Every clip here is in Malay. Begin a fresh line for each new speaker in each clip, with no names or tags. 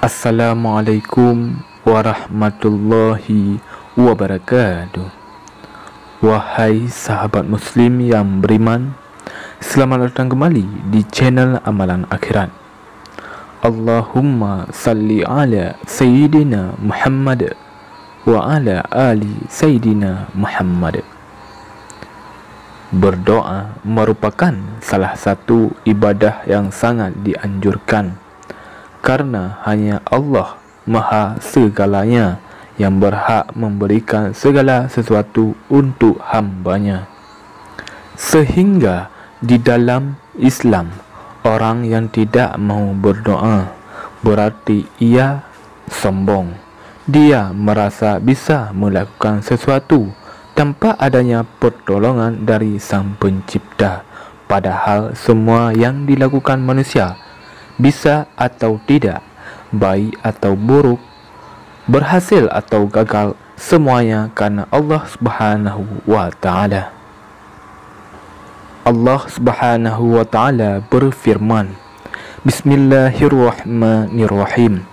Assalamualaikum warahmatullahi wabarakatuh. Wahai sahabat muslim yang beriman, selamat datang kembali di channel Amalan Akhirat. Allahumma salli ala Sayyidina Muhammad wa ala ali Sayyidina Muhammad. Berdoa merupakan salah satu ibadah yang sangat dianjurkan, karena hanya Allah Maha Segalanya yang berhak memberikan segala sesuatu untuk hambanya. Sehingga di dalam Islam, orang yang tidak mau berdoa berarti ia sombong. Dia merasa bisa melakukan sesuatu tanpa adanya pertolongan dari Sang Pencipta, padahal semua yang dilakukan manusia, bisa atau tidak, baik atau buruk, berhasil atau gagal, semuanya karena Allah Subhanahu wa Ta'ala. Allah Subhanahu wa Ta'ala berfirman, Bismillahirrahmanirrahim.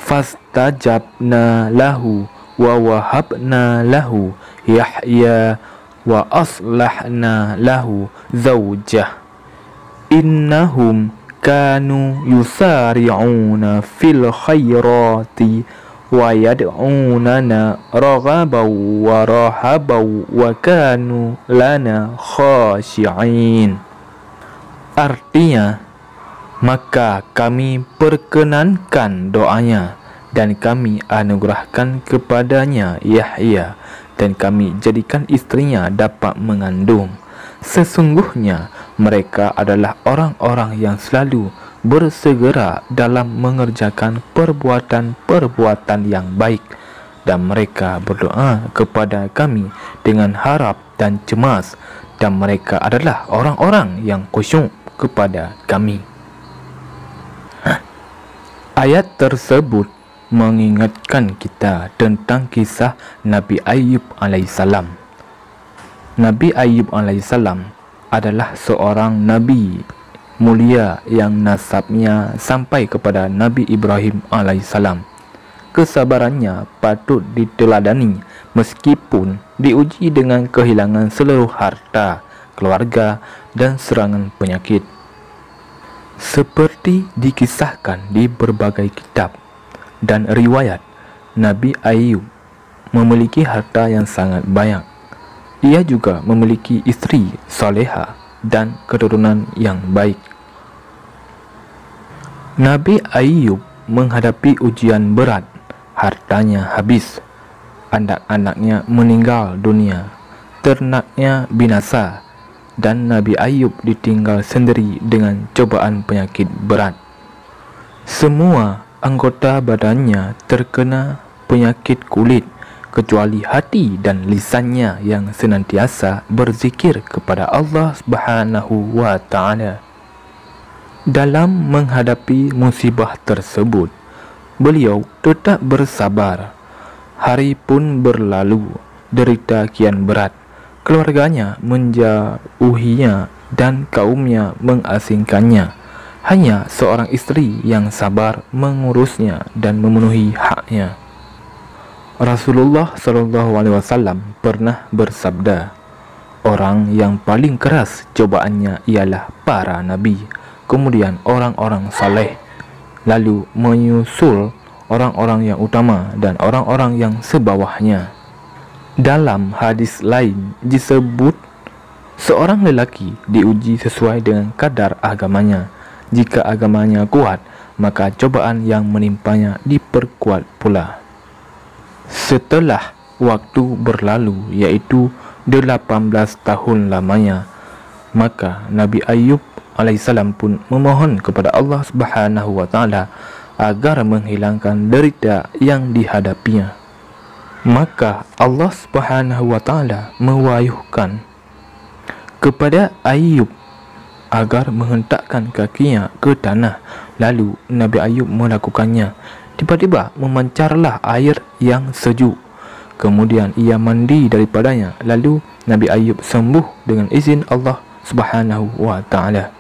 Fastajabna lahu wa wahabna lahu Yahya wa aslahna lahu zawjah innahum kanu yusari'una fil khairati wa yad'unana raghabaw wa rahabaw wa kanu lana khashi'in. Artinya, maka kami perkenankan doanya dan kami anugerahkan kepadanya Yahya, dan kami jadikan istrinya dapat mengandung. Sesungguhnya mereka adalah orang-orang yang selalu bersegera dalam mengerjakan perbuatan-perbuatan yang baik, dan mereka berdoa kepada kami dengan harap dan cemas, dan mereka adalah orang-orang yang khusyuk kepada kami. Ayat tersebut mengingatkan kita tentang kisah Nabi Ayyub alaihissalam. Nabi Ayyub alaihissalam adalah seorang Nabi mulia yang nasabnya sampai kepada Nabi Ibrahim alaihissalam. Kesabarannya patut diteladani meskipun diuji dengan kehilangan seluruh harta, keluarga dan serangan penyakit. Seperti dikisahkan di berbagai kitab dan riwayat, Nabi Ayyub memiliki harta yang sangat banyak. Ia juga memiliki istri soleha dan keturunan yang baik. Nabi Ayyub menghadapi ujian berat. Hartanya habis, anak-anaknya meninggal dunia, ternaknya binasa, dan Nabi Ayyub ditinggal sendiri dengan cobaan penyakit berat. Semua anggota badannya terkena penyakit kulit, kecuali hati dan lisannya yang senantiasa berzikir kepada Allah Subhanahu wa Ta'ala. Dalam menghadapi musibah tersebut, beliau tetap bersabar. Hari pun berlalu, derita kian berat. Keluarganya menjauhinya dan kaumnya mengasingkannya. Hanya seorang istri yang sabar mengurusnya dan memenuhi haknya. Rasulullah SAW pernah bersabda, orang yang paling keras cobaannya ialah para nabi, kemudian orang-orang saleh, lalu menyusul orang-orang yang utama dan orang-orang yang sebawahnya. Dalam hadis lain disebut, seorang lelaki diuji sesuai dengan kadar agamanya. Jika agamanya kuat, maka cobaan yang menimpanya diperkuat pula. Setelah waktu berlalu, yaitu 18 tahun lamanya, maka Nabi Ayyub alaihissalam pun memohon kepada Allah Subhanahu wa Ta'ala agar menghilangkan derita yang dihadapinya. Maka Allah Subhanahu wa Ta'ala mewahyukan kepada Ayyub agar menghentakkan kakinya ke tanah. Lalu Nabi Ayyub melakukannya. Tiba-tiba memancarlah air yang sejuk. Kemudian ia mandi daripadanya. Lalu Nabi Ayyub sembuh dengan izin Allah Subhanahu wa Ta'ala.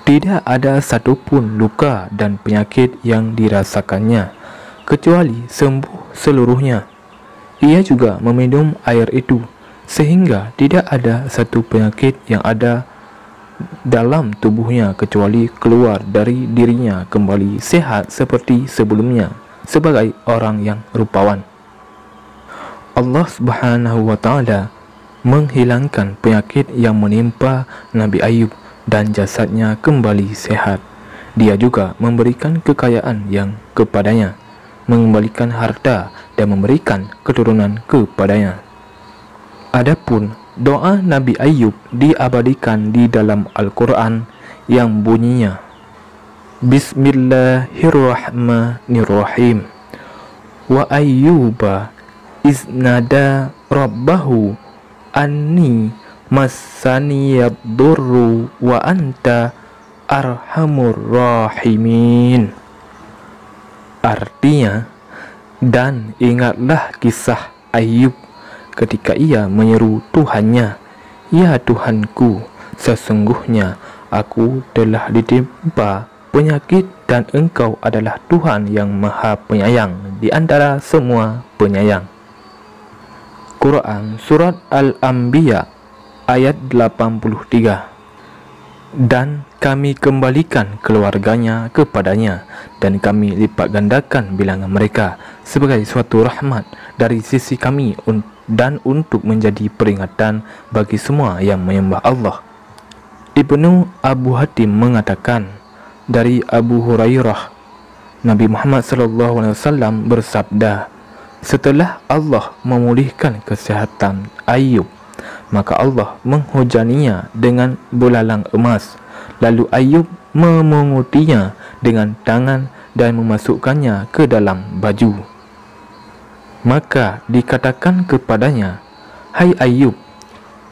Tidak ada satupun luka dan penyakit yang dirasakannya kecuali sembuh seluruhnya. Ia juga meminum air itu sehingga tidak ada satu penyakit yang ada dalam tubuhnya kecuali keluar dari dirinya kembali sehat seperti sebelumnya sebagai orang yang rupawan. Allah Subhanahu wa Ta'ala menghilangkan penyakit yang menimpa Nabi Ayub dan jasadnya kembali sehat. Dia juga memberikan kekayaan yang kepadanya, mengembalikan harta dan memberikan keturunan kepadanya. Adapun doa Nabi Ayub diabadikan di dalam Al-Quran yang bunyinya Bismillahirrahmanirrahim. Wa ayyuba iznada rabbahu anni massaniyad-durru wa anta arhamur rahimin. Artinya, dan ingatlah kisah Ayub ketika ia menyeru Tuhannya, "Ya Tuhanku, sesungguhnya aku telah ditimpa penyakit dan Engkau adalah Tuhan yang Maha Penyayang di antara semua penyayang." Quran Surat Al-Anbiya ayat 83. Dan kami kembalikan keluarganya kepadanya, dan kami lipat gandakan bilangan mereka sebagai suatu rahmat dari sisi kami dan untuk menjadi peringatan bagi semua yang menyembah Allah. Ibnu Abu Hatim mengatakan dari Abu Hurairah, Nabi Muhammad SAW bersabda, setelah Allah memulihkan kesihatan Ayub, maka Allah menghujaninya dengan belalang emas. Lalu Ayub memengutinya dengan tangan dan memasukkannya ke dalam baju. Maka dikatakan kepadanya, "Hai Ayub,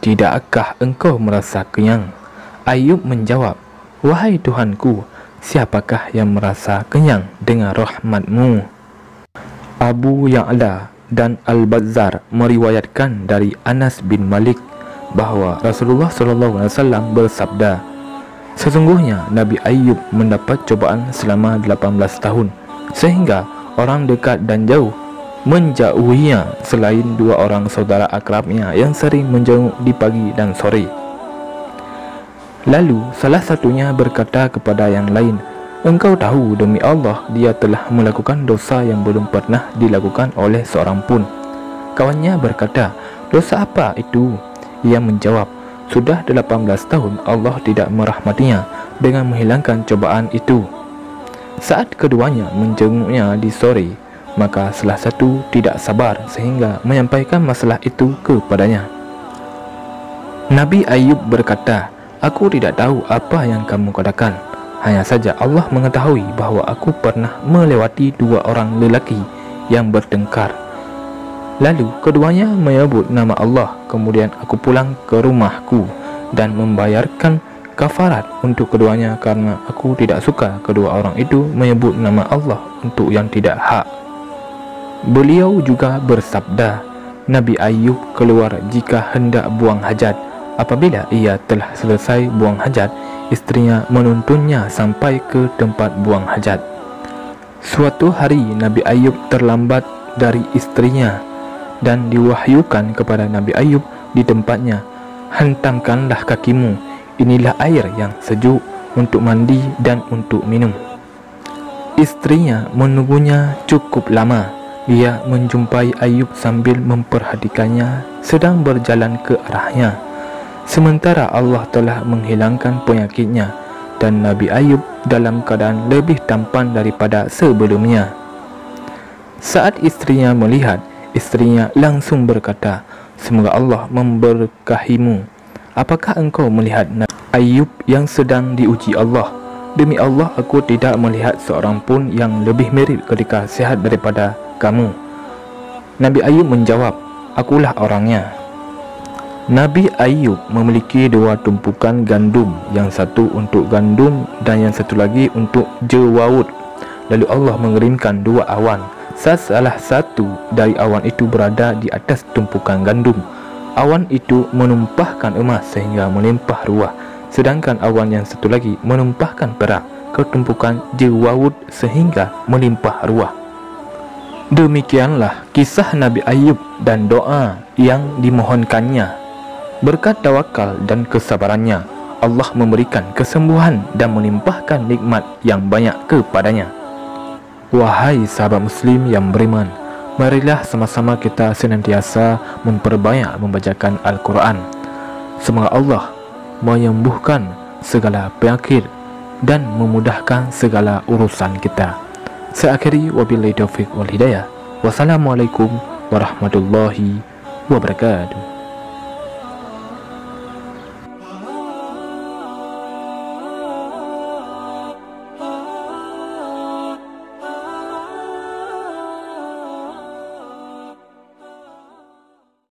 tidakkah engkau merasa kenyang?" Ayub menjawab, "Wahai Tuhanku, siapakah yang merasa kenyang dengan rahmat-Mu?" Abu Ya'la dan Al-Bazzar meriwayatkan dari Anas bin Malik bahawa Rasulullah SAW bersabda, sesungguhnya Nabi Ayub mendapat cobaan selama 18 tahun sehingga orang dekat dan jauh menjauhinya selain dua orang saudara akrabnya yang sering menjenguk di pagi dan sore. Lalu salah satunya berkata kepada yang lain, "Engkau tahu demi Allah dia telah melakukan dosa yang belum pernah dilakukan oleh seorang pun." Kawannya berkata, "Dosa apa itu?" Ia menjawab, "Sudah 18 tahun Allah tidak merahmatinya dengan menghilangkan cobaan itu." Saat keduanya menjenguknya di sore, maka salah satu tidak sabar sehingga menyampaikan masalah itu kepadanya. Nabi Ayub berkata, "Aku tidak tahu apa yang kamu katakan. Hanya saja Allah mengetahui bahawa aku pernah melewati dua orang lelaki yang bertengkar. Lalu keduanya menyebut nama Allah. Kemudian aku pulang ke rumahku dan membayarkan kafarat untuk keduanya karena aku tidak suka kedua orang itu menyebut nama Allah untuk yang tidak hak." Beliau juga bersabda, Nabi Ayub keluar jika hendak buang hajat. Apabila ia telah selesai buang hajat, istrinya menuntunnya sampai ke tempat buang hajat. Suatu hari Nabi Ayub terlambat dari istrinya dan diwahyukan kepada Nabi Ayub di tempatnya, "Hentamkanlah kakimu, inilah air yang sejuk untuk mandi dan untuk minum." Istrinya menunggunya cukup lama. Dia menjumpai Ayub sambil memperhatikannya sedang berjalan ke arahnya. Sementara Allah telah menghilangkan penyakitnya dan Nabi Ayub dalam keadaan lebih tampan daripada sebelumnya. Saat istrinya melihat, istrinya langsung berkata, "Semoga Allah memberkahimu. Apakah engkau melihat Nabi Ayub yang sedang diuji Allah? Demi Allah, aku tidak melihat seorang pun yang lebih mirip ketika sehat daripada kamu." Nabi Ayub menjawab, "Akulah orangnya." Nabi Ayub memiliki dua tumpukan gandum, yang satu untuk gandum dan yang satu lagi untuk jewawut. Lalu Allah mengirimkan dua awan. Salah satu dari awan itu berada di atas tumpukan gandum. Awan itu menumpahkan emas sehingga melimpah ruah, sedangkan awan yang satu lagi menumpahkan perak ke tumpukan jewawut sehingga melimpah ruah. Demikianlah kisah Nabi Ayub dan doa yang dimohonkannya. Berkat tawakal dan kesabarannya, Allah memberikan kesembuhan dan melimpahkan nikmat yang banyak kepadanya. Wahai sahabat muslim yang beriman, marilah sama-sama kita senantiasa memperbanyak membacakan Al-Quran. Semoga Allah menyembuhkan segala penyakit dan memudahkan segala urusan kita. Saya akhiri, wabillahi taufiq wal hidayah. Wassalamualaikum warahmatullahi wabarakatuh.